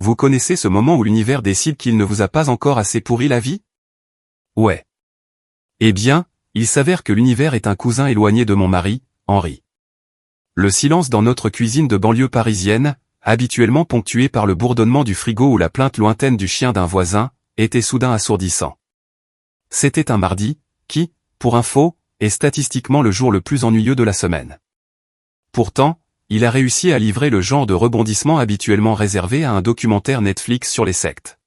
Vous connaissez ce moment où l'univers décide qu'il ne vous a pas encore assez pourri la vie? Ouais. Eh bien, il s'avère que l'univers est un cousin éloigné de mon mari, Henri. Le silence dans notre cuisine de banlieue parisienne, habituellement ponctué par le bourdonnement du frigo ou la plainte lointaine du chien d'un voisin, était soudain assourdissant. C'était un mardi, qui, pour info, est statistiquement le jour le plus ennuyeux de la semaine. Pourtant, il a réussi à livrer le genre de rebondissement habituellement réservé à un documentaire Netflix sur les sectes.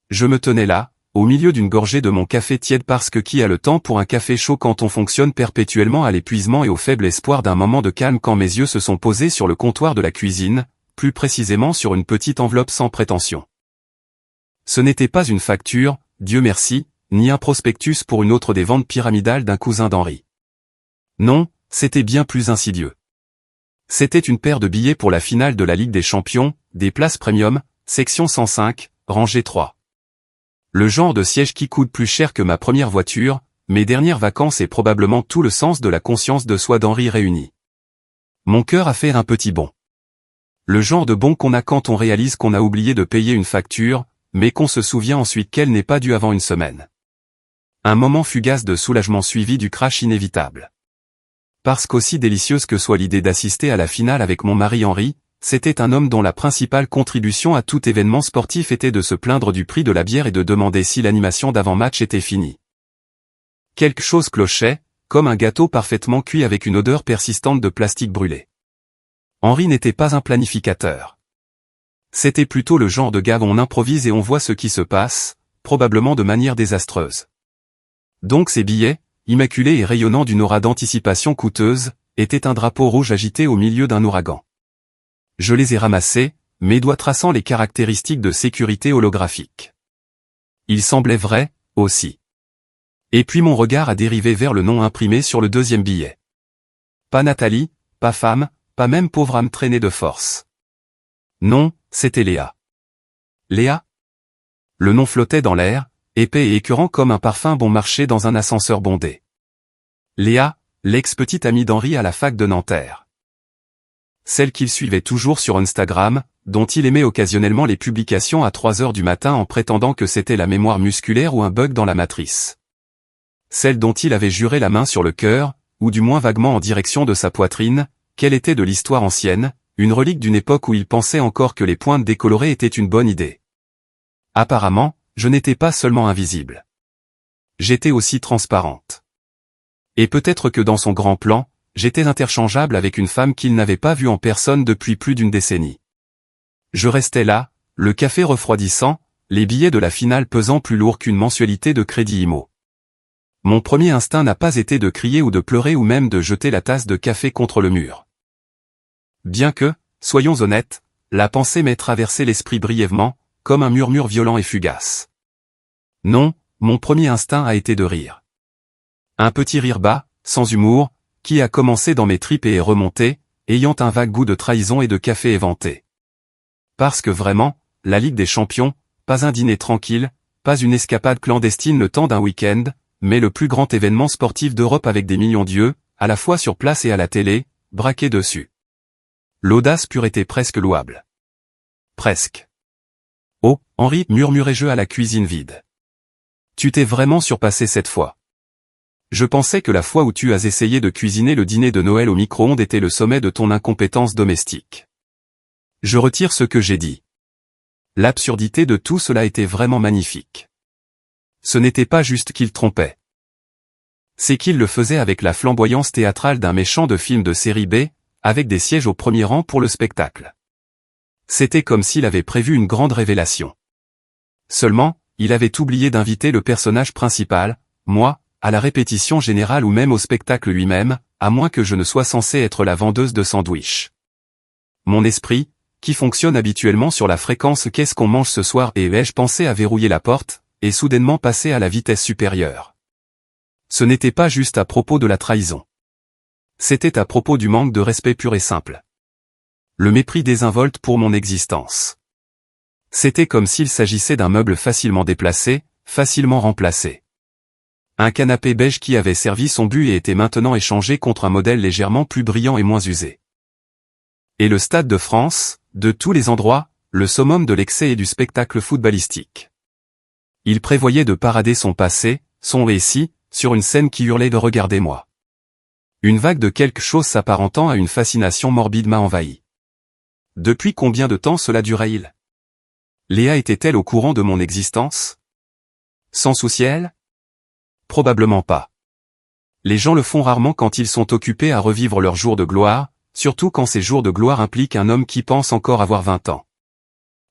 Je me tenais là, au milieu d'une gorgée de mon café tiède parce que qui a le temps pour un café chaud quand on fonctionne perpétuellement à l'épuisement et au faible espoir d'un moment de calme quand mes yeux se sont posés sur le comptoir de la cuisine, plus précisément sur une petite enveloppe sans prétention. Ce n'était pas une facture, Dieu merci, ni un prospectus pour une autre des ventes pyramidales d'un cousin d'Henri. Non, c'était bien plus insidieux. C'était une paire de billets pour la finale de la Ligue des Champions, des places premium, section 105, rangée 3. Le genre de siège qui coûte plus cher que ma première voiture, mes dernières vacances et probablement tout le sens de la conscience de soi d'Henri réunis. Mon cœur a fait un petit bond. Le genre de bond qu'on a quand on réalise qu'on a oublié de payer une facture, mais qu'on se souvient ensuite qu'elle n'est pas due avant une semaine. Un moment fugace de soulagement suivi du crash inévitable. Parce qu'aussi délicieuse que soit l'idée d'assister à la finale avec mon mari Henri, c'était un homme dont la principale contribution à tout événement sportif était de se plaindre du prix de la bière et de demander si l'animation d'avant-match était finie. Quelque chose clochait, comme un gâteau parfaitement cuit avec une odeur persistante de plastique brûlé. Henri n'était pas un planificateur. C'était plutôt le genre de gars où on improvise et on voit ce qui se passe, probablement de manière désastreuse. Donc ces billets, immaculés et rayonnants d'une aura d'anticipation coûteuse, étaient un drapeau rouge agité au milieu d'un ouragan. Je les ai ramassés, mes doigts traçant les caractéristiques de sécurité holographique. Ils semblaient vrais, aussi. Et puis mon regard a dérivé vers le nom imprimé sur le deuxième billet. Pas Nathalie, pas femme, pas même pauvre âme traînée de force. Non, c'était Léa. Léa? Le nom flottait dans l'air, épais et écœurant comme un parfum bon marché dans un ascenseur bondé. Léa, l'ex-petite amie d'Henri à la fac de Nanterre. Celle qu'il suivait toujours sur Instagram, dont il aimait occasionnellement les publications à 3 heures du matin en prétendant que c'était la mémoire musculaire ou un bug dans la matrice. Celle dont il avait juré la main sur le cœur, ou du moins vaguement en direction de sa poitrine, qu'elle était de l'histoire ancienne, une relique d'une époque où il pensait encore que les pointes décolorées étaient une bonne idée. Apparemment, je n'étais pas seulement invisible. J'étais aussi transparente. Et peut-être que dans son grand plan, j'étais interchangeable avec une femme qu'il n'avait pas vue en personne depuis plus d'une décennie. Je restais là, le café refroidissant, les billets de la finale pesant plus lourd qu'une mensualité de crédit IMO. Mon premier instinct n'a pas été de crier ou de pleurer ou même de jeter la tasse de café contre le mur. Bien que, soyons honnêtes, la pensée m'ait traversé l'esprit brièvement, comme un murmure violent et fugace. Non, mon premier instinct a été de rire. Un petit rire bas, sans humour, qui a commencé dans mes tripes et est remonté, ayant un vague goût de trahison et de café éventé. Parce que vraiment, la Ligue des Champions, pas un dîner tranquille, pas une escapade clandestine le temps d'un week-end, mais le plus grand événement sportif d'Europe avec des millions d'yeux, à la fois sur place et à la télé, braqués dessus. L'audace pure était presque louable. Presque. Oh, Henri, murmurai-je à la cuisine vide. Tu t'es vraiment surpassé cette fois. Je pensais que la fois où tu as essayé de cuisiner le dîner de Noël au micro-ondes était le sommet de ton incompétence domestique. Je retire ce que j'ai dit. L'absurdité de tout cela était vraiment magnifique. Ce n'était pas juste qu'il trompait. C'est qu'il le faisait avec la flamboyance théâtrale d'un méchant de film de série B, avec des sièges au premier rang pour le spectacle. C'était comme s'il avait prévu une grande révélation. Seulement, il avait oublié d'inviter le personnage principal, moi, à la répétition générale ou même au spectacle lui-même, à moins que je ne sois censé être la vendeuse de sandwichs. Mon esprit, qui fonctionne habituellement sur la fréquence qu'est-ce qu'on mange ce soir et ai-je pensé à verrouiller la porte, est soudainement passé à la vitesse supérieure. Ce n'était pas juste à propos de la trahison. C'était à propos du manque de respect pur et simple. Le mépris désinvolte pour mon existence. C'était comme s'il s'agissait d'un meuble facilement déplacé, facilement remplacé. Un canapé beige qui avait servi son but et était maintenant échangé contre un modèle légèrement plus brillant et moins usé. Et le Stade de France, de tous les endroits, le summum de l'excès et du spectacle footballistique. Il prévoyait de parader son passé, son récit, sur une scène qui hurlait de « Regardez-moi ». Une vague de quelque chose s'apparentant à une fascination morbide m'a envahi. Depuis combien de temps cela durait-il? Léa était-elle au courant de mon existence? S'en souciait-elle? Probablement pas. Les gens le font rarement quand ils sont occupés à revivre leurs jours de gloire, surtout quand ces jours de gloire impliquent un homme qui pense encore avoir 20 ans.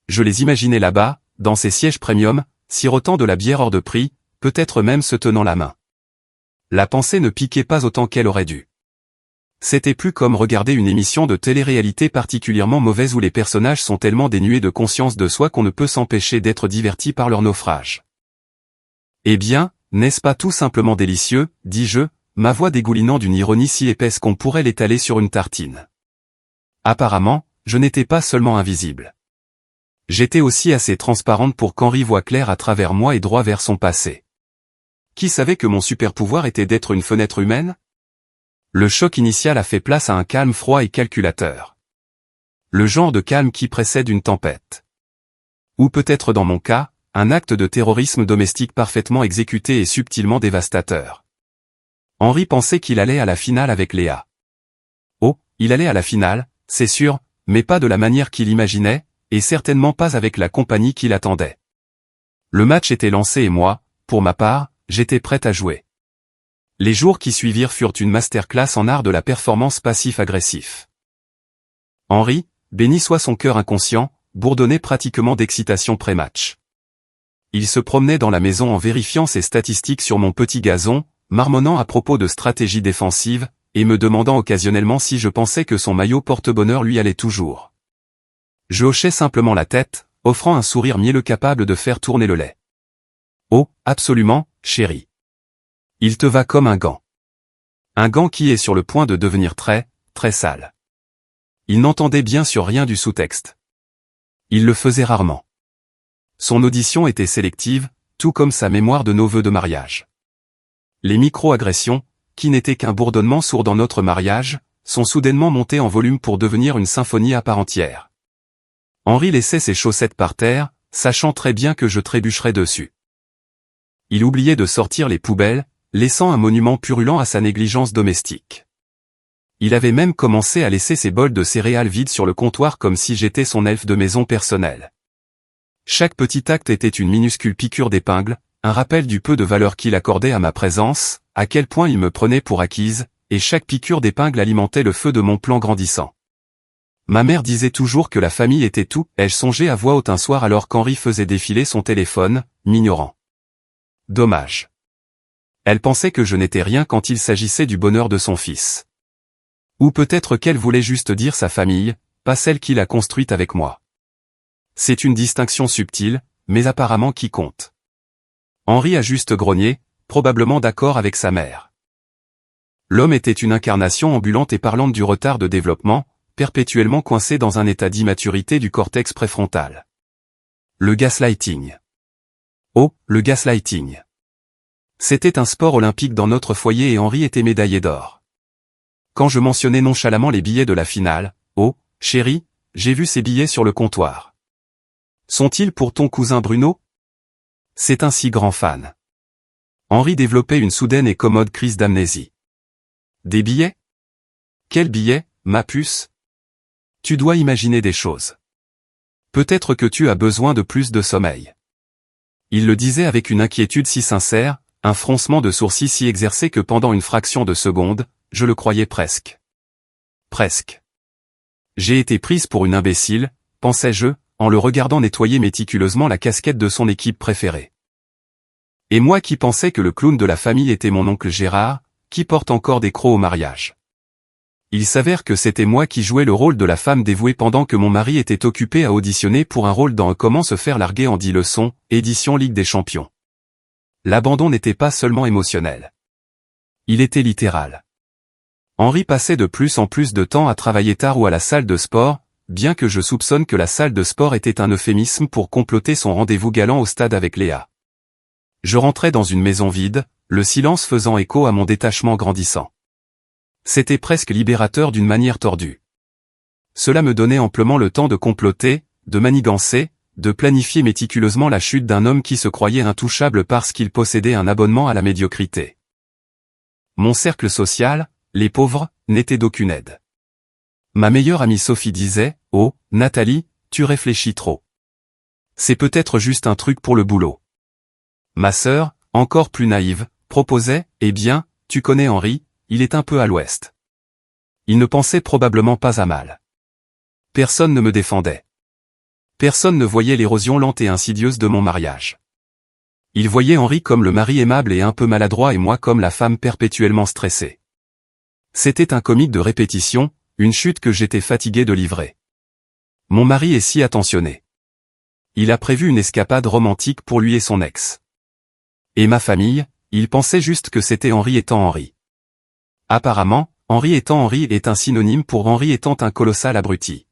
Je les imaginais là-bas, dans ces sièges premium, sirotant de la bière hors de prix, peut-être même se tenant la main. La pensée ne piquait pas autant qu'elle aurait dû. C'était plus comme regarder une émission de télé-réalité particulièrement mauvaise où les personnages sont tellement dénués de conscience de soi qu'on ne peut s'empêcher d'être diverti par leur naufrage. Eh bien, n'est-ce pas tout simplement délicieux, dis-je, ma voix dégoulinant d'une ironie si épaisse qu'on pourrait l'étaler sur une tartine. Apparemment, je n'étais pas seulement invisible. J'étais aussi assez transparente pour qu'Henri voie clair à travers moi et droit vers son passé. Qui savait que mon super-pouvoir était d'être une fenêtre humaine? Le choc initial a fait place à un calme froid et calculateur. Le genre de calme qui précède une tempête. Ou peut-être dans mon cas, un acte de terrorisme domestique parfaitement exécuté et subtilement dévastateur. Henri pensait qu'il allait à la finale avec Léa. Oh, il allait à la finale, c'est sûr, mais pas de la manière qu'il imaginait, et certainement pas avec la compagnie qu'il attendait. Le match était lancé et moi, pour ma part, j'étais prête à jouer. Les jours qui suivirent furent une masterclass en art de la performance passif-agressif. Henri, béni soit son cœur inconscient, bourdonnait pratiquement d'excitation pré-match. Il se promenait dans la maison en vérifiant ses statistiques sur mon petit gazon, marmonnant à propos de stratégie défensive, et me demandant occasionnellement si je pensais que son maillot porte-bonheur lui allait toujours. Je hochais simplement la tête, offrant un sourire mielleux capable de faire tourner le lait. Oh, absolument, chérie. Il te va comme un gant. Un gant qui est sur le point de devenir très, très sale. Il n'entendait bien sûr rien du sous-texte. Il le faisait rarement. Son audition était sélective, tout comme sa mémoire de nos vœux de mariage. Les micro-agressions, qui n'étaient qu'un bourdonnement sourd dans notre mariage, sont soudainement montées en volume pour devenir une symphonie à part entière. Henri laissait ses chaussettes par terre, sachant très bien que je trébucherais dessus. Il oubliait de sortir les poubelles, laissant un monument purulent à sa négligence domestique. Il avait même commencé à laisser ses bols de céréales vides sur le comptoir comme si j'étais son elfe de maison personnel. Chaque petit acte était une minuscule piqûre d'épingle, un rappel du peu de valeur qu'il accordait à ma présence, à quel point il me prenait pour acquise, et chaque piqûre d'épingle alimentait le feu de mon plan grandissant. Ma mère disait toujours que la famille était tout, ai-je songé à voix haute un soir alors qu'Henri faisait défiler son téléphone, m'ignorant. Dommage. Elle pensait que je n'étais rien quand il s'agissait du bonheur de son fils. Ou peut-être qu'elle voulait juste dire sa famille, pas celle qu'il a construite avec moi. C'est une distinction subtile, mais apparemment qui compte. Henri a juste grogné, probablement d'accord avec sa mère. L'homme était une incarnation ambulante et parlante du retard de développement, perpétuellement coincé dans un état d'immaturité du cortex préfrontal. Le gaslighting. Oh, le gaslighting. C'était un sport olympique dans notre foyer et Henri était médaillé d'or. Quand je mentionnais nonchalamment les billets de la finale, « Oh, chérie, j'ai vu ces billets sur le comptoir. Sont-ils pour ton cousin Bruno ?» C'est un si grand fan. Henri développait une soudaine et commode crise d'amnésie. Des billets? Quels billets, ma puce? Tu dois imaginer des choses. Peut-être que tu as besoin de plus de sommeil. Il le disait avec une inquiétude si sincère, un froncement de sourcils si exercé que pendant une fraction de seconde, je le croyais presque. Presque. J'ai été prise pour une imbécile, pensais-je, en le regardant nettoyer méticuleusement la casquette de son équipe préférée. Et moi qui pensais que le clown de la famille était mon oncle Gérard, qui porte encore des crocs au mariage. Il s'avère que c'était moi qui jouais le rôle de la femme dévouée pendant que mon mari était occupé à auditionner pour un rôle dans Comment se faire larguer en 10 leçons, édition Ligue des Champions. L'abandon n'était pas seulement émotionnel. Il était littéral. Henri passait de plus en plus de temps à travailler tard ou à la salle de sport, bien que je soupçonne que la salle de sport était un euphémisme pour comploter son rendez-vous galant au stade avec Léa. Je rentrais dans une maison vide, le silence faisant écho à mon détachement grandissant. C'était presque libérateur d'une manière tordue. Cela me donnait amplement le temps de comploter, de manigancer, de planifier méticuleusement la chute d'un homme qui se croyait intouchable parce qu'il possédait un abonnement à la médiocrité. Mon cercle social, les pauvres, n'était d'aucune aide. Ma meilleure amie Sophie disait, « Oh, Nathalie, tu réfléchis trop. C'est peut-être juste un truc pour le boulot. » Ma sœur, encore plus naïve, proposait, « Eh bien, tu connais Henri, il est un peu à l'ouest. » Il ne pensait probablement pas à mal. Personne ne me défendait. Personne ne voyait l'érosion lente et insidieuse de mon mariage. Il voyait Henri comme le mari aimable et un peu maladroit et moi comme la femme perpétuellement stressée. C'était un comique de répétition, une chute que j'étais fatigué de livrer. Mon mari est si attentionné. Il a prévu une escapade romantique pour lui et son ex. Et ma famille, il pensait juste que c'était Henri étant Henri. Apparemment, Henri étant Henri est un synonyme pour Henri étant un colossal abruti.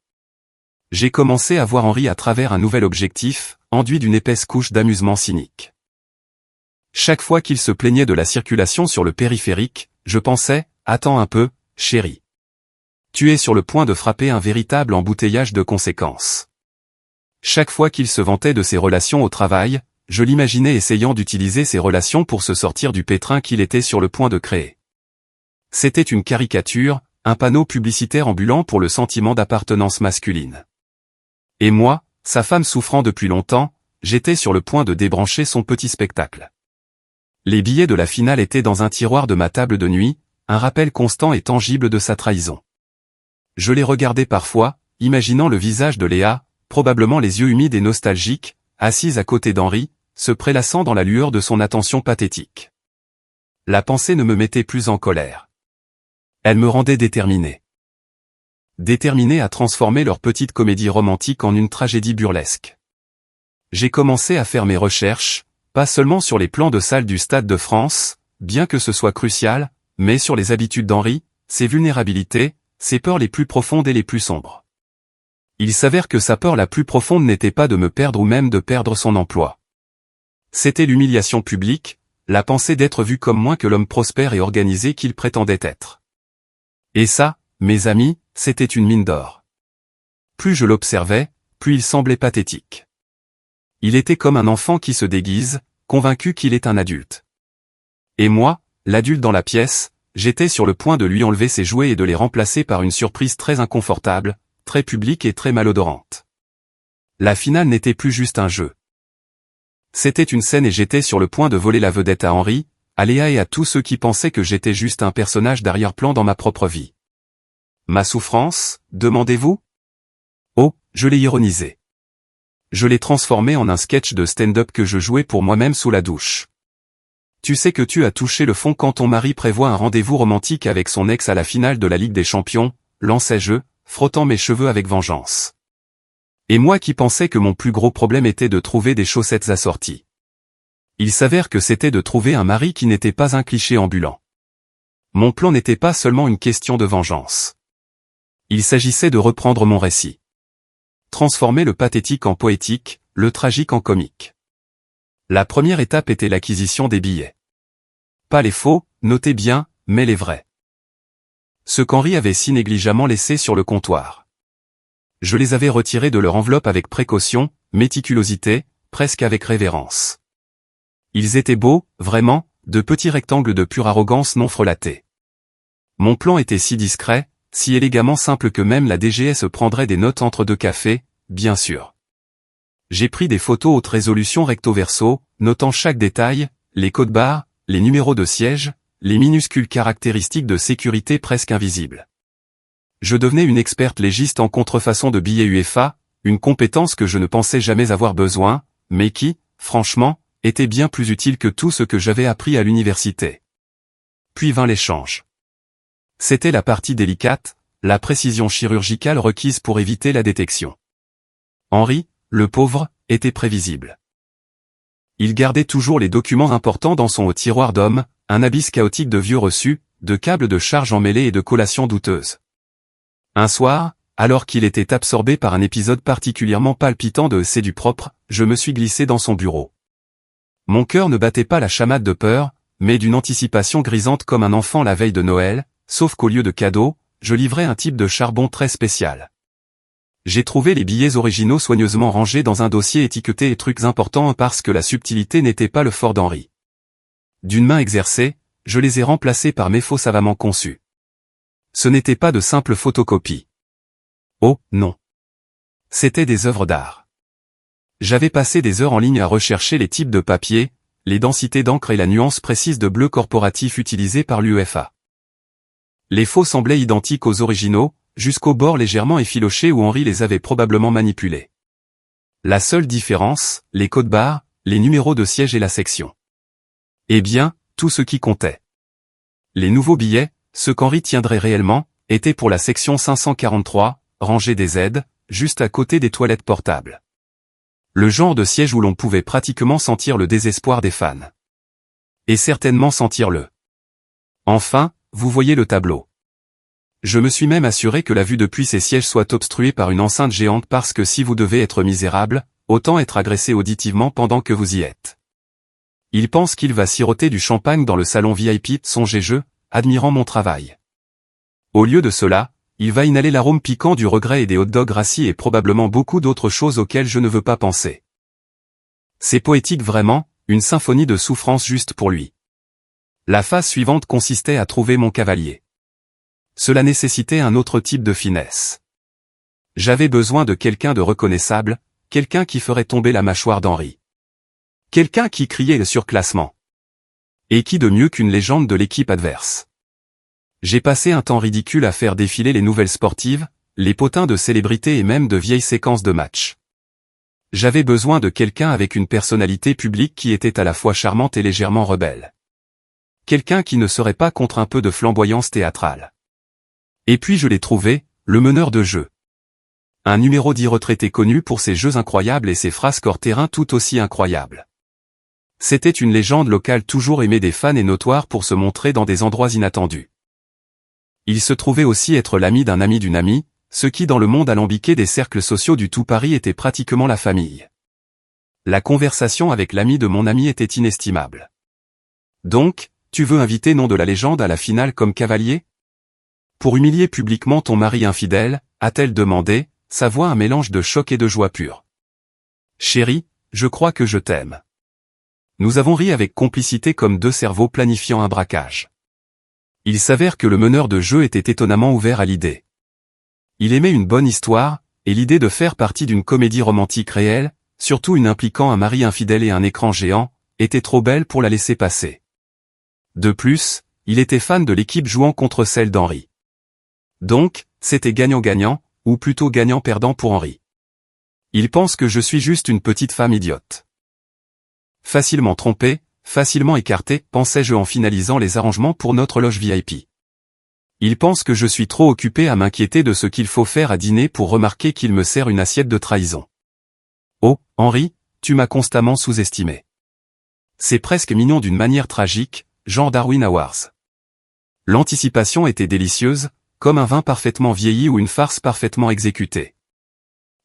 J'ai commencé à voir Henri à travers un nouvel objectif, enduit d'une épaisse couche d'amusement cynique. Chaque fois qu'il se plaignait de la circulation sur le périphérique, je pensais, « Attends un peu, chérie. Tu es sur le point de frapper un véritable embouteillage de conséquences. » Chaque fois qu'il se vantait de ses relations au travail, je l'imaginais essayant d'utiliser ces relations pour se sortir du pétrin qu'il était sur le point de créer. C'était une caricature, un panneau publicitaire ambulant pour le sentiment d'appartenance masculine. Et moi, sa femme souffrant depuis longtemps, j'étais sur le point de débrancher son petit spectacle. Les billets de la finale étaient dans un tiroir de ma table de nuit, un rappel constant et tangible de sa trahison. Je les regardais parfois, imaginant le visage de Léa, probablement les yeux humides et nostalgiques, assise à côté d'Henri, se prélassant dans la lueur de son attention pathétique. La pensée ne me mettait plus en colère. Elle me rendait déterminé. Déterminé à transformer leur petite comédie romantique en une tragédie burlesque. J'ai commencé à faire mes recherches, pas seulement sur les plans de salle du Stade de France, bien que ce soit crucial, mais sur les habitudes d'Henri, ses vulnérabilités, ses peurs les plus profondes et les plus sombres. Il s'avère que sa peur la plus profonde n'était pas de me perdre ou même de perdre son emploi. C'était l'humiliation publique, la pensée d'être vu comme moins que l'homme prospère et organisé qu'il prétendait être. Et ça, mes amis, c'était une mine d'or. Plus je l'observais, plus il semblait pathétique. Il était comme un enfant qui se déguise, convaincu qu'il est un adulte. Et moi, l'adulte dans la pièce, j'étais sur le point de lui enlever ses jouets et de les remplacer par une surprise très inconfortable, très publique et très malodorante. La finale n'était plus juste un jeu. C'était une scène et j'étais sur le point de voler la vedette à Henri, à Léa et à tous ceux qui pensaient que j'étais juste un personnage d'arrière-plan dans ma propre vie. Ma souffrance, demandez-vous? Oh, je l'ai ironisé. Je l'ai transformé en un sketch de stand-up que je jouais pour moi-même sous la douche. Tu sais que tu as touché le fond quand ton mari prévoit un rendez-vous romantique avec son ex à la finale de la Ligue des Champions, lançais-je, frottant mes cheveux avec vengeance. Et moi qui pensais que mon plus gros problème était de trouver des chaussettes assorties. Il s'avère que c'était de trouver un mari qui n'était pas un cliché ambulant. Mon plan n'était pas seulement une question de vengeance. Il s'agissait de reprendre mon récit. Transformer le pathétique en poétique, le tragique en comique. La première étape était l'acquisition des billets. Pas les faux, notez bien, mais les vrais. Ceux qu'Henri avait si négligemment laissés sur le comptoir. Je les avais retirés de leur enveloppe avec précaution, méticulosité, presque avec révérence. Ils étaient beaux, vraiment, de petits rectangles de pure arrogance non frelatée. Mon plan était si discret, si élégamment simple que même la DGS prendrait des notes entre deux cafés, bien sûr. J'ai pris des photos haute résolution recto-verso, notant chaque détail, les codes barres, les numéros de siège, les minuscules caractéristiques de sécurité presque invisibles. Je devenais une experte légiste en contrefaçon de billets UEFA, une compétence que je ne pensais jamais avoir besoin, mais qui, franchement, était bien plus utile que tout ce que j'avais appris à l'université. Puis vint l'échange. C'était la partie délicate, la précision chirurgicale requise pour éviter la détection. Henri, le pauvre, était prévisible. Il gardait toujours les documents importants dans son haut tiroir d'homme, un abysse chaotique de vieux reçus, de câbles de charge emmêlés et de collations douteuses. Un soir, alors qu'il était absorbé par un épisode particulièrement palpitant de C'est du propre, je me suis glissé dans son bureau. Mon cœur ne battait pas la chamade de peur, mais d'une anticipation grisante comme un enfant la veille de Noël, sauf qu'au lieu de cadeau, je livrais un type de charbon très spécial. J'ai trouvé les billets originaux soigneusement rangés dans un dossier étiqueté et trucs importants parce que la subtilité n'était pas le fort d'Henri. D'une main exercée, je les ai remplacés par mes faux savamment conçus. Ce n'était pas de simples photocopies. Oh, non. C'étaient des œuvres d'art. J'avais passé des heures en ligne à rechercher les types de papier, les densités d'encre et la nuance précise de bleu corporatif utilisée par l'UEFA. Les faux semblaient identiques aux originaux, jusqu'au bord légèrement effiloché où Henri les avait probablement manipulés. La seule différence, les codes barres, les numéros de siège et la section. Eh bien, tout ce qui comptait. Les nouveaux billets, ceux qu'Henri tiendrait réellement, étaient pour la section 543, rangée des aides, juste à côté des toilettes portables. Le genre de siège où l'on pouvait pratiquement sentir le désespoir des fans. Et certainement sentir le. Enfin, vous voyez le tableau. Je me suis même assuré que la vue depuis ces sièges soit obstruée par une enceinte géante parce que si vous devez être misérable, autant être agressé auditivement pendant que vous y êtes. Il pense qu'il va siroter du champagne dans le salon VIP, songez-je, admirant mon travail. Au lieu de cela, il va inhaler l'arôme piquant du regret et des hot-dogs rassis et probablement beaucoup d'autres choses auxquelles je ne veux pas penser. C'est poétique vraiment, une symphonie de souffrance juste pour lui. La phase suivante consistait à trouver mon cavalier. Cela nécessitait un autre type de finesse. J'avais besoin de quelqu'un de reconnaissable, quelqu'un qui ferait tomber la mâchoire d'Henri. Quelqu'un qui criait le surclassement. Et qui de mieux qu'une légende de l'équipe adverse. J'ai passé un temps ridicule à faire défiler les nouvelles sportives, les potins de célébrités et même de vieilles séquences de matchs. J'avais besoin de quelqu'un avec une personnalité publique qui était à la fois charmante et légèrement rebelle. Quelqu'un qui ne serait pas contre un peu de flamboyance théâtrale. Et puis je l'ai trouvé, le meneur de jeu. Un numéro 10 retraité connu pour ses jeux incroyables et ses phrases hors terrain tout aussi incroyables. C'était une légende locale toujours aimée des fans et notoire pour se montrer dans des endroits inattendus. Il se trouvait aussi être l'ami d'un ami d'une amie, ce qui dans le monde alambiqué des cercles sociaux du tout Paris était pratiquement la famille. La conversation avec l'ami de mon ami était inestimable. Donc, tu veux inviter nom de la légende à la finale comme cavalier ? Pour humilier publiquement ton mari infidèle, a-t-elle demandé, sa voix un mélange de choc et de joie pure. Chérie, je crois que je t'aime. Nous avons ri avec complicité comme deux cerveaux planifiant un braquage. Il s'avère que le meneur de jeu était étonnamment ouvert à l'idée. Il aimait une bonne histoire, et l'idée de faire partie d'une comédie romantique réelle, surtout une impliquant un mari infidèle et un écran géant, était trop belle pour la laisser passer. De plus, il était fan de l'équipe jouant contre celle d'Henri. Donc, c'était gagnant-gagnant, ou plutôt gagnant-perdant pour Henri. Il pense que je suis juste une petite femme idiote. Facilement trompée, facilement écartée, pensais-je en finalisant les arrangements pour notre loge VIP. Il pense que je suis trop occupé à m'inquiéter de ce qu'il faut faire à dîner pour remarquer qu'il me sert une assiette de trahison. Oh, Henri, tu m'as constamment sous-estimé. C'est presque mignon d'une manière tragique, genre Darwin Awards. L'anticipation était délicieuse, comme un vin parfaitement vieilli ou une farce parfaitement exécutée.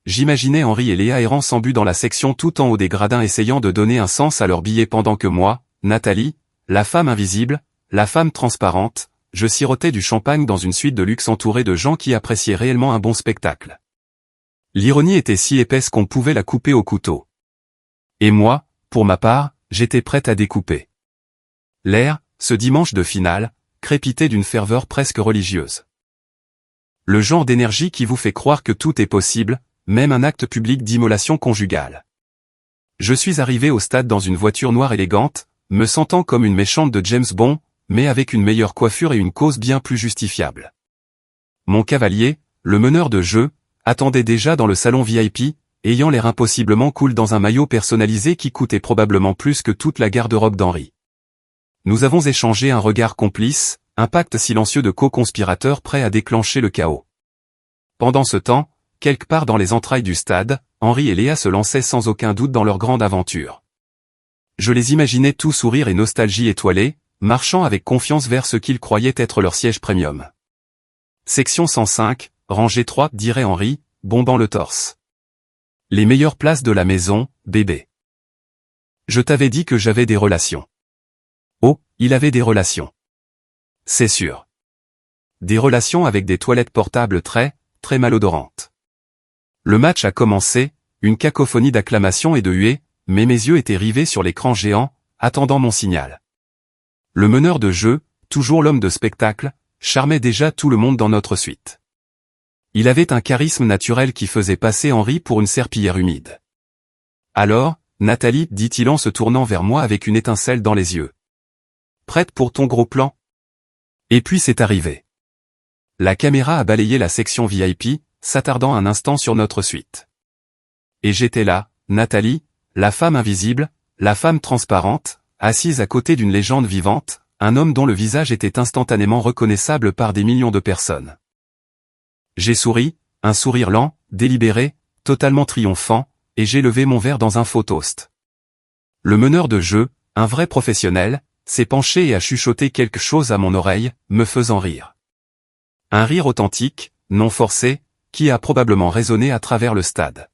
J'imaginais Henri et Léa errant sans but dans la section tout en haut des gradins essayant de donner un sens à leurs billets pendant que moi, Nathalie, la femme invisible, la femme transparente, je sirotais du champagne dans une suite de luxe entourée de gens qui appréciaient réellement un bon spectacle. L'ironie était si épaisse qu'on pouvait la couper au couteau. Et moi, pour ma part, j'étais prête à découper. L'air, ce dimanche de finale, crépitait d'une ferveur presque religieuse. Le genre d'énergie qui vous fait croire que tout est possible, même un acte public d'immolation conjugale. Je suis arrivé au stade dans une voiture noire élégante, me sentant comme une méchante de James Bond, mais avec une meilleure coiffure et une cause bien plus justifiable. Mon cavalier, le meneur de jeu, attendait déjà dans le salon VIP, ayant l'air impossiblement cool dans un maillot personnalisé qui coûtait probablement plus que toute la garde-robe d'Henri. Nous avons échangé un regard complice, un pacte silencieux de co-conspirateurs prêts à déclencher le chaos. Pendant ce temps, quelque part dans les entrailles du stade, Henri et Léa se lançaient sans aucun doute dans leur grande aventure. Je les imaginais tous sourire et nostalgie étoilée, marchant avec confiance vers ce qu'ils croyaient être leur siège premium. Section 105, rangée 3, dirait Henri, bombant le torse. Les meilleures places de la maison, bébé. Je t'avais dit que j'avais des relations. Oh, il avait des relations. C'est sûr. Des relations avec des toilettes portables très, très malodorantes. Le match a commencé, une cacophonie d'acclamations et de huées, mais mes yeux étaient rivés sur l'écran géant, attendant mon signal. Le meneur de jeu, toujours l'homme de spectacle, charmait déjà tout le monde dans notre suite. Il avait un charisme naturel qui faisait passer Henri pour une serpillière humide. Alors, Nathalie, dit-il en se tournant vers moi avec une étincelle dans les yeux. Prête pour ton gros plan? Et puis c'est arrivé. La caméra a balayé la section VIP, s'attardant un instant sur notre suite. Et j'étais là, Nathalie, la femme invisible, la femme transparente, assise à côté d'une légende vivante, un homme dont le visage était instantanément reconnaissable par des millions de personnes. J'ai souri, un sourire lent, délibéré, totalement triomphant, et j'ai levé mon verre dans un faux toast. Le meneur de jeu, un vrai professionnel, s'est penché et a chuchoté quelque chose à mon oreille, me faisant rire. Un rire authentique, non forcé, qui a probablement résonné à travers le stade.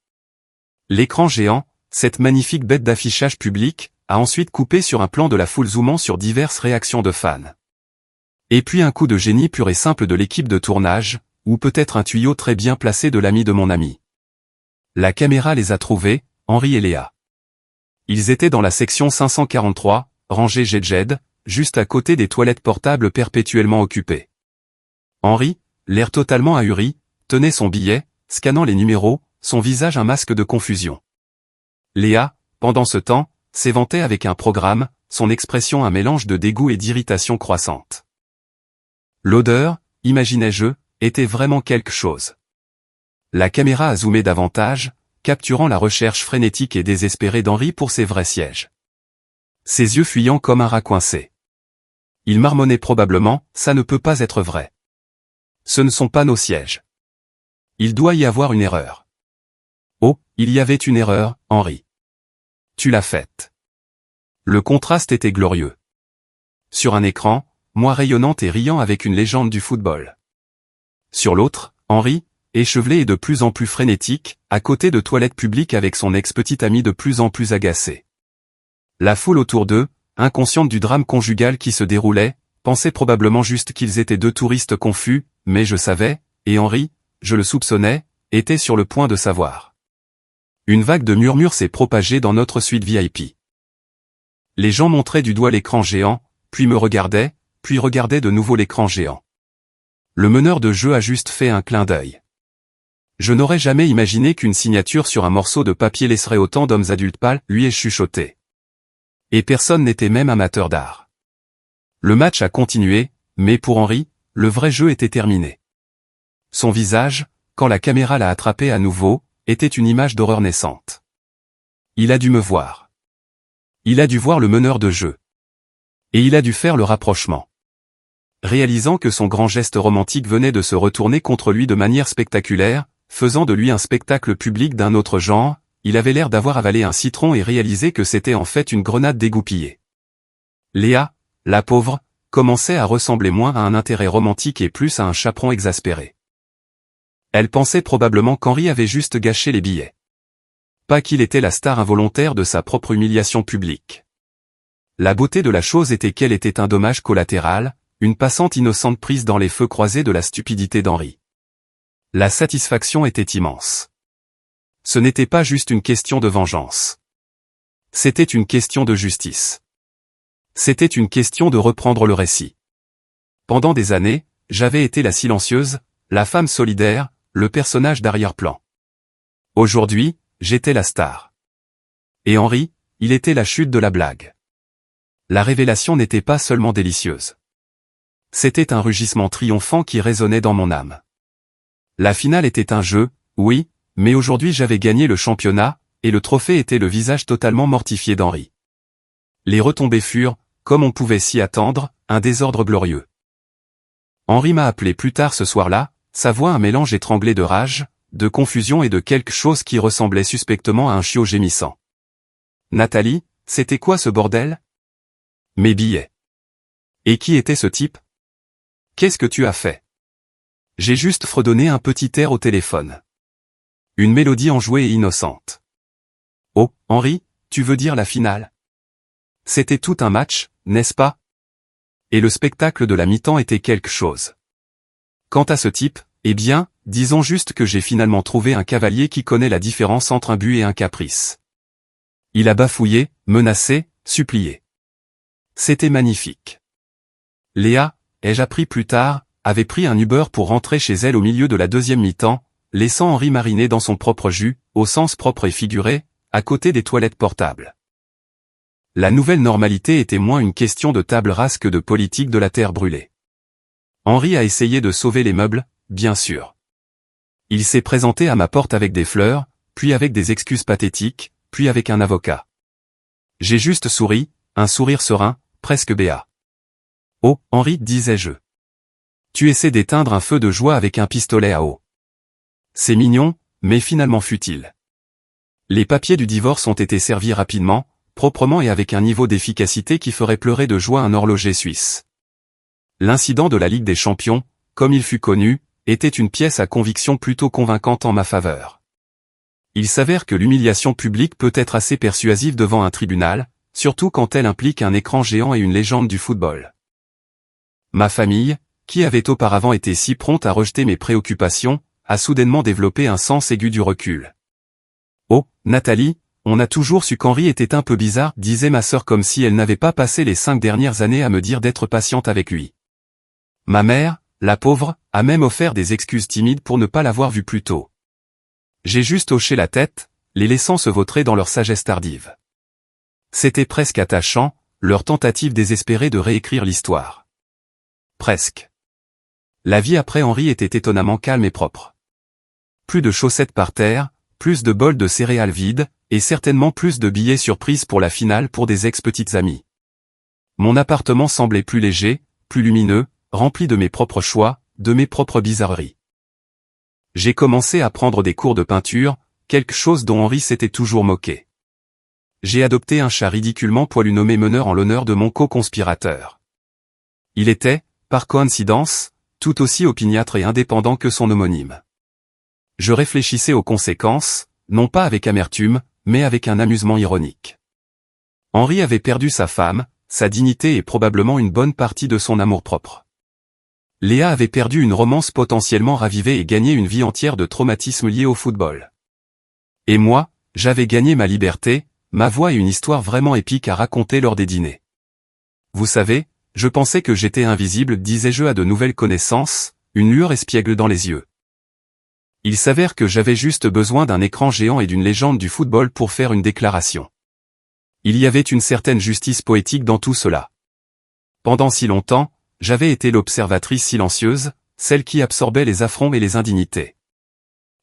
L'écran géant, cette magnifique bête d'affichage public, a ensuite coupé sur un plan de la foule zoomant sur diverses réactions de fans. Et puis un coup de génie pur et simple de l'équipe de tournage, ou peut-être un tuyau très bien placé de l'ami de mon ami. La caméra les a trouvés, Henri et Léa. Ils étaient dans la section 543, rangée Jedjed, juste à côté des toilettes portables perpétuellement occupées. Henri, l'air totalement ahuri, tenait son billet, scannant les numéros, son visage un masque de confusion. Léa, pendant ce temps, s'éventait avec un programme, son expression un mélange de dégoût et d'irritation croissante. L'odeur, imaginais-je, était vraiment quelque chose. La caméra a zoomé davantage, capturant la recherche frénétique et désespérée d'Henri pour ses vrais sièges. Ses yeux fuyant comme un rat coincé. Il marmonnait probablement, ça ne peut pas être vrai. Ce ne sont pas nos sièges. Il doit y avoir une erreur. Oh, il y avait une erreur, Henri. Tu l'as faite. Le contraste était glorieux. Sur un écran, moi rayonnante et riant avec une légende du football. Sur l'autre, Henri, échevelé et de plus en plus frénétique, à côté de toilettes publiques avec son ex-petit ami de plus en plus agacé. La foule autour d'eux, inconsciente du drame conjugal qui se déroulait, pensait probablement juste qu'ils étaient deux touristes confus, mais je savais, et Henri, je le soupçonnais, était sur le point de savoir. Une vague de murmures s'est propagée dans notre suite VIP. Les gens montraient du doigt l'écran géant, puis me regardaient, puis regardaient de nouveau l'écran géant. Le meneur de jeu a juste fait un clin d'œil. Je n'aurais jamais imaginé qu'une signature sur un morceau de papier laisserait autant d'hommes adultes pâles, lui ai chuchoté. Et personne n'était même amateur d'art. Le match a continué, mais pour Henri, le vrai jeu était terminé. Son visage, quand la caméra l'a attrapé à nouveau, était une image d'horreur naissante. Il a dû me voir. Il a dû voir le meneur de jeu. Et il a dû faire le rapprochement. Réalisant que son grand geste romantique venait de se retourner contre lui de manière spectaculaire, faisant de lui un spectacle public d'un autre genre, il avait l'air d'avoir avalé un citron et réalisé que c'était en fait une grenade dégoupillée. Léa, la pauvre, commençait à ressembler moins à un intérêt romantique et plus à un chaperon exaspéré. Elle pensait probablement qu'Henri avait juste gâché les billets. Pas qu'il était la star involontaire de sa propre humiliation publique. La beauté de la chose était qu'elle était un dommage collatéral, une passante innocente prise dans les feux croisés de la stupidité d'Henri. La satisfaction était immense. Ce n'était pas juste une question de vengeance. C'était une question de justice. C'était une question de reprendre le récit. Pendant des années, j'avais été la silencieuse, la femme solidaire, le personnage d'arrière-plan. Aujourd'hui, j'étais la star. Et Henri, il était la chute de la blague. La révélation n'était pas seulement délicieuse. C'était un rugissement triomphant qui résonnait dans mon âme. La finale était un jeu, oui, mais aujourd'hui j'avais gagné le championnat, et le trophée était le visage totalement mortifié d'Henri. Les retombées furent, comme on pouvait s'y attendre, un désordre glorieux. Henri m'a appelé plus tard ce soir-là, sa voix un mélange étranglé de rage, de confusion et de quelque chose qui ressemblait suspectement à un chiot gémissant. Nathalie, c'était quoi ce bordel? Mes billets. Et qui était ce type? Qu'est-ce que tu as fait? J'ai juste fredonné un petit air au téléphone. Une mélodie enjouée et innocente. Oh, Henri, tu veux dire la finale? C'était tout un match, n'est-ce pas? Et le spectacle de la mi-temps était quelque chose. Quant à ce type, eh bien, disons juste que j'ai finalement trouvé un cavalier qui connaît la différence entre un but et un caprice. Il a bafouillé, menacé, supplié. C'était magnifique. Léa, ai-je appris plus tard, avait pris un Uber pour rentrer chez elle au milieu de la deuxième mi-temps, laissant Henri mariner dans son propre jus, au sens propre et figuré, à côté des toilettes portables. La nouvelle normalité était moins une question de table rase que de politique de la terre brûlée. Henri a essayé de sauver les meubles, bien sûr. Il s'est présenté à ma porte avec des fleurs, puis avec des excuses pathétiques, puis avec un avocat. J'ai juste souri, un sourire serein, presque béat. « Oh, Henri, disais-je. Tu essaies d'éteindre un feu de joie avec un pistolet à eau. C'est mignon, mais finalement futile. » Les papiers du divorce ont été servis rapidement, proprement et avec un niveau d'efficacité qui ferait pleurer de joie un horloger suisse. L'incident de la Ligue des Champions, comme il fut connu, était une pièce à conviction plutôt convaincante en ma faveur. Il s'avère que l'humiliation publique peut être assez persuasive devant un tribunal, surtout quand elle implique un écran géant et une légende du football. Ma famille, qui avait auparavant été si prompte à rejeter mes préoccupations, a soudainement développé un sens aigu du recul. « Oh, Nathalie, on a toujours su qu'Henri était un peu bizarre, disait ma sœur comme si elle n'avait pas passé les 5 dernières années à me dire d'être patiente avec lui. Ma mère, la pauvre, a même offert des excuses timides pour ne pas l'avoir vu plus tôt. J'ai juste hoché la tête, les laissant se vautrer dans leur sagesse tardive. C'était presque attachant, leur tentative désespérée de réécrire l'histoire. Presque. La vie après Henri était étonnamment calme et propre. Plus de chaussettes par terre, plus de bols de céréales vides, et certainement plus de billets surprises pour la finale pour des ex-petites amies. Mon appartement semblait plus léger, plus lumineux, rempli de mes propres choix, de mes propres bizarreries. J'ai commencé à prendre des cours de peinture, quelque chose dont Henri s'était toujours moqué. J'ai adopté un chat ridiculement poilu nommé Meneur en l'honneur de mon co-conspirateur. Il était, par coïncidence, tout aussi opiniâtre et indépendant que son homonyme. Je réfléchissais aux conséquences, non pas avec amertume, mais avec un amusement ironique. Henri avait perdu sa femme, sa dignité et probablement une bonne partie de son amour-propre. Léa avait perdu une romance potentiellement ravivée et gagné une vie entière de traumatismes liés au football. Et moi, j'avais gagné ma liberté, ma voix et une histoire vraiment épique à raconter lors des dîners. Vous savez, je pensais que j'étais invisible, disais-je à de nouvelles connaissances, une lueur espiègle dans les yeux. Il s'avère que j'avais juste besoin d'un écran géant et d'une légende du football pour faire une déclaration. Il y avait une certaine justice poétique dans tout cela. Pendant si longtemps, j'avais été l'observatrice silencieuse, celle qui absorbait les affronts et les indignités.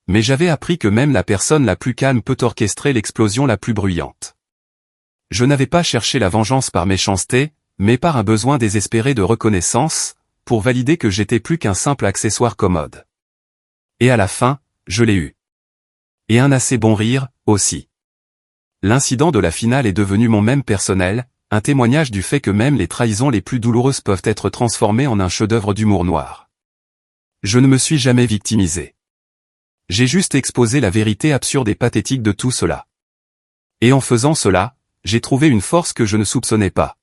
Mais j'avais appris que même la personne la plus calme peut orchestrer l'explosion la plus bruyante. Je n'avais pas cherché la vengeance par méchanceté, mais par un besoin désespéré de reconnaissance, pour valider que j'étais plus qu'un simple accessoire commode. Et à la fin, je l'ai eu. Et un assez bon rire, aussi. L'incident de la finale est devenu mon mème personnel, un témoignage du fait que même les trahisons les plus douloureuses peuvent être transformées en un chef-d'œuvre d'humour noir. Je ne me suis jamais victimisé. J'ai juste exposé la vérité absurde et pathétique de tout cela. Et en faisant cela, j'ai trouvé une force que je ne soupçonnais pas.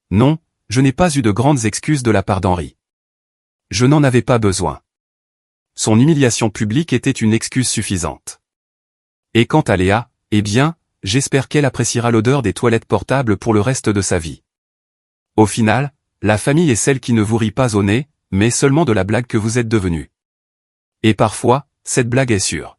Non, je n'ai pas eu de grandes excuses de la part d'Henri. Je n'en avais pas besoin. Son humiliation publique était une excuse suffisante. Et quant à Léa, eh bien, j'espère qu'elle appréciera l'odeur des toilettes portables pour le reste de sa vie. Au final, la famille est celle qui ne vous rit pas au nez, mais seulement de la blague que vous êtes devenu. Et parfois, cette blague est sûre.